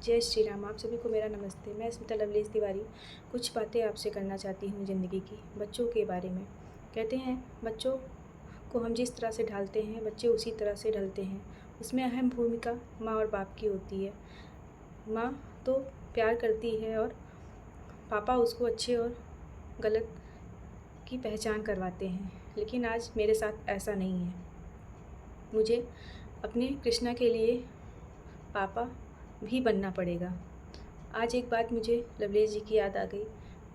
जय श्री राम। आप सभी को मेरा नमस्ते। मैं स्मिता लवलेश तिवारी कुछ बातें आपसे करना चाहती हूँ ज़िंदगी की, बच्चों के बारे में। कहते हैं बच्चों को हम जिस तरह से ढालते हैं बच्चे उसी तरह से ढलते हैं। उसमें अहम भूमिका माँ और बाप की होती है। माँ तो प्यार करती है और पापा उसको अच्छे और गलत की पहचान करवाते हैं, लेकिन आज मेरे साथ ऐसा नहीं है। मुझे अपने कृष्णा के लिए पापा भी बनना पड़ेगा। आज एक बात मुझे लवलेश जी की याद आ गई।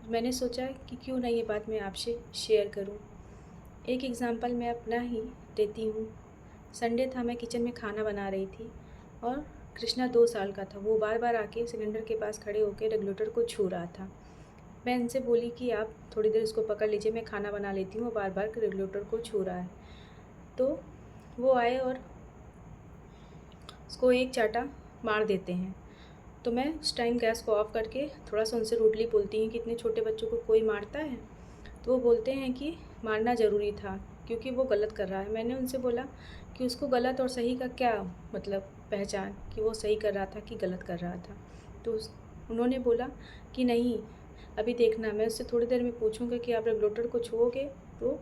मैंने सोचा कि क्यों ना ये बात मैं आपसे शेयर करूं। एक एग्ज़ाम्पल मैं अपना ही देती हूँ। संडे था, मैं किचन में खाना बना रही थी और कृष्णा 2 साल का था। वो बार बार आके सिलेंडर के पास खड़े होकर रेगुलेटर को छू रहा था। मैं इनसे बोली कि आप थोड़ी देर इसको पकड़ लीजिए, मैं खाना बना लेती हूँ, वो बार बार रेगुलेटर को छू रहा है। तो वो आए और उसको एक चाटा मार देते हैं। तो मैं उस टाइम गैस को ऑफ़ करके थोड़ा सा उनसे रूडली बोलती हूँ कि इतने छोटे बच्चों को कोई मारता है? तो वो बोलते हैं कि मारना ज़रूरी था क्योंकि वो गलत कर रहा है। मैंने उनसे बोला कि उसको गलत और सही का क्या मतलब पहचान, कि वो सही कर रहा था कि गलत कर रहा था। तो उन्होंने बोला कि नहीं, अभी देखना, मैं उससे थोड़ी देर में पूछूंगा कि आप रेगुलेटर को छुओगे तो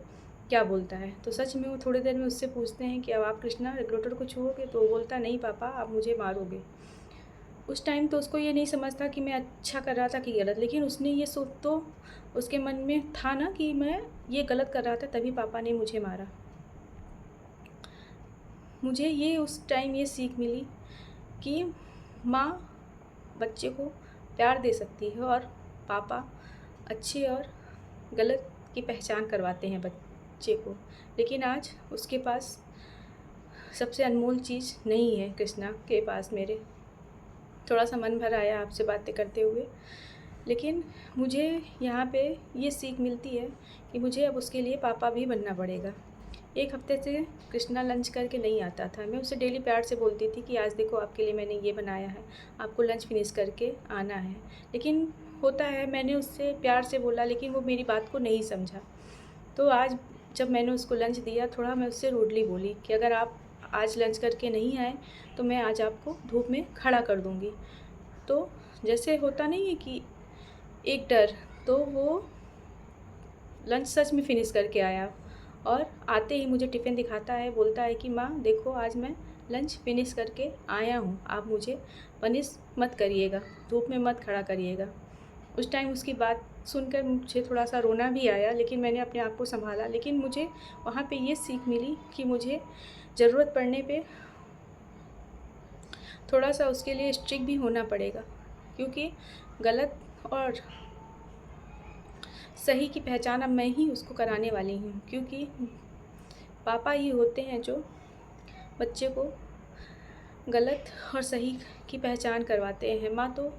क्या बोलता है। तो सच में वो थोड़ी देर में उससे पूछते हैं कि अब आप कृष्णा रेगुलेटर को छुओगे? तो वो बोलता नहीं पापा, आप मुझे मारोगे। उस टाइम तो उसको ये नहीं समझता कि मैं अच्छा कर रहा था कि गलत, लेकिन उसने ये सोच तो उसके मन में था ना कि मैं ये गलत कर रहा था, तभी पापा ने मुझे मारा। मुझे ये उस टाइम ये सीख मिली कि माँ बच्चे को प्यार दे सकती है और पापा अच्छे और गलत की पहचान करवाते हैं बच्चे को। लेकिन आज उसके पास सबसे अनमोल चीज़ नहीं है कृष्णा के पास मेरे। थोड़ा सा मन भर आया आपसे बातें करते हुए, लेकिन मुझे यहाँ पे ये सीख मिलती है कि मुझे अब उसके लिए पापा भी बनना पड़ेगा। एक हफ्ते से कृष्णा लंच करके नहीं आता था। मैं उसे डेली प्यार से बोलती थी कि आज देखो आपके लिए मैंने ये बनाया है, आपको लंच फिनिश करके आना है। लेकिन होता है, मैंने उससे प्यार से बोला लेकिन वो मेरी बात को नहीं समझा। तो आज जब मैंने उसको लंच दिया, थोड़ा मैं उससे रूडली बोली कि अगर आप आज लंच करके नहीं आए तो मैं आज आपको धूप में खड़ा कर दूँगी। तो जैसे होता नहीं है कि एक डर, तो वो लंच सच में फ़िनिश करके आया और आते ही मुझे टिफ़िन दिखाता है, बोलता है कि माँ देखो आज मैं लंच फ़िनिश करके आया हूँ, आप मुझे पनिश मत करिएगा, धूप में मत खड़ा करिएगा। उस टाइम उसकी बात सुनकर मुझे थोड़ा सा रोना भी आया, लेकिन मैंने अपने आप को संभाला। लेकिन मुझे वहाँ पे ये सीख मिली कि मुझे ज़रूरत पड़ने पे थोड़ा सा उसके लिए स्ट्रिक्ट भी होना पड़ेगा, क्योंकि गलत और सही की पहचान अब मैं ही उसको कराने वाली हूँ। क्योंकि पापा ही होते हैं जो बच्चे को गलत और सही की पहचान करवाते हैं। माँ तो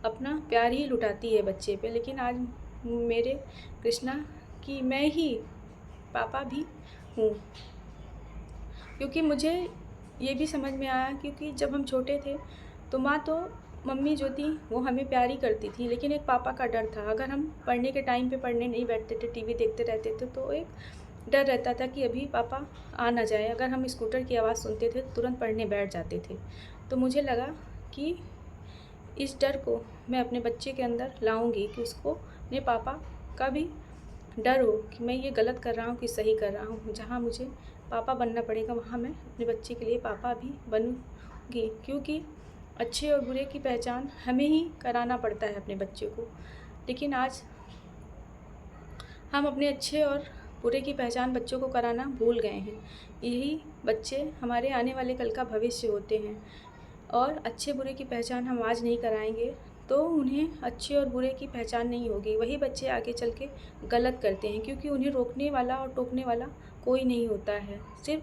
अपना प्यार ही लुटाती है बच्चे पे, लेकिन आज मेरे कृष्णा की मैं ही पापा भी हूँ। क्योंकि मुझे ये भी समझ में आया, क्योंकि जब हम छोटे थे तो माँ तो मम्मी जो थी वो हमें प्यार ही करती थी, लेकिन एक पापा का डर था। अगर हम पढ़ने के टाइम पे पढ़ने नहीं बैठते थे, टीवी देखते रहते थे, तो एक डर रहता था कि अभी पापा आ ना जाए। अगर हम स्कूटर की आवाज़ सुनते थे तो तुरंत पढ़ने बैठ जाते थे। तो मुझे लगा कि इस डर को मैं अपने बच्चे के अंदर लाऊंगी कि उसको अपने पापा का भी डर हो कि मैं ये गलत कर रहा हूँ कि सही कर रहा हूँ। जहाँ मुझे पापा बनना पड़ेगा वहाँ मैं अपने बच्चे के लिए पापा भी बनूँगी, क्योंकि अच्छे और बुरे की पहचान हमें ही कराना पड़ता है अपने बच्चे को। लेकिन आज हम अपने अच्छे और बुरे की पहचान बच्चों को कराना भूल गए हैं। यही बच्चे हमारे आने वाले कल का भविष्य होते हैं, और अच्छे बुरे की पहचान हम आज नहीं कराएंगे तो उन्हें अच्छे और बुरे की पहचान नहीं होगी। वही बच्चे आगे चल के गलत करते हैं, क्योंकि उन्हें रोकने वाला और टोकने वाला कोई नहीं होता है। सिर्फ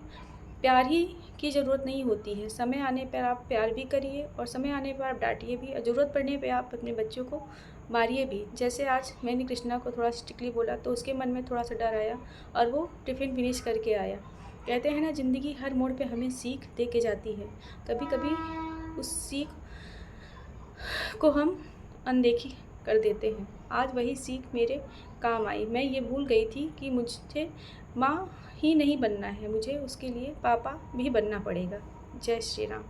प्यार ही की ज़रूरत नहीं होती है। समय आने पर आप प्यार भी करिए और समय आने पर आप डांटिए भी, और ज़रूरत पड़ने पे आप अपने बच्चों को मारिए भी। जैसे आज मैंने कृष्णा को थोड़ा स्ट्रिक्टली बोला तो उसके मन में थोड़ा सा डर आया और वो टिफ़िन फिनिश करके आया। कहते हैं ना, ज़िंदगी हर मोड़ पे हमें सीख दे के जाती है। कभी कभी उस सीख को हम अनदेखी कर देते हैं। आज वही सीख मेरे काम आई। मैं ये भूल गई थी कि मुझे माँ ही नहीं बनना है, मुझे उसके लिए पापा भी बनना पड़ेगा। जय श्री राम।